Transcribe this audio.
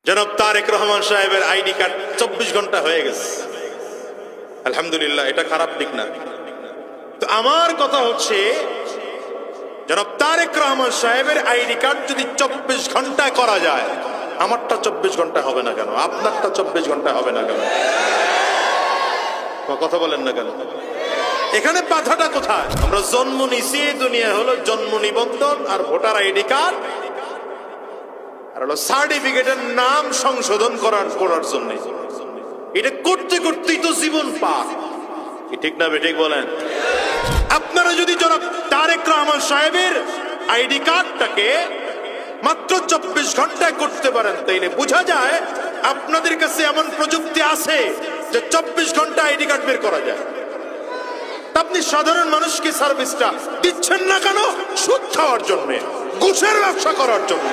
জনাব তারেক রহমান সাহেবের ID card 24 ঘন্টা হয়ে গেছে, আলহামদুলিল্লাহ, এটা খারাপ দিক না। তো আমার কথা হচ্ছে, জনাব তারেক রহমান সাহেবের আইডি কার্ড যদি 24 ঘন্টায় করা যায়, আমারটা 24 ঘন্টা হবে না কেন? আপনারটা 24 ঘন্টা হবে না কেন? কথা বলেন না কেন? এখানে বাধাটা কোথায়? আমরা জন্ম নিছি, দুনিয়া হলো জন্ম নিবন্ধন আর ভোটার আইডি কার্ড আর হলো সার্টিফিকেটের নাম সংশোধন করার জন্য। এটা করতে করতেই তো জীবন পার, ঠিক না? ঠিক বলেন। আপনারা যদি জনাব তারেক রহমান সাহেবের আইডি কার্ডটাকে মাত্র 24 ঘন্টায় করতে পারেন, তাইলে বোঝা যায় আপনাদের কাছে এমন প্রযুক্তি আছে যে 24 ঘন্টা আইডি কার্ড বের করা যায়। আপনি সাধারণ মানুষকে সার্ভিসটা দিচ্ছেন না কেন? সুদ খাওয়ার জন্য, ঘুষের ব্যবসা করার জন্য।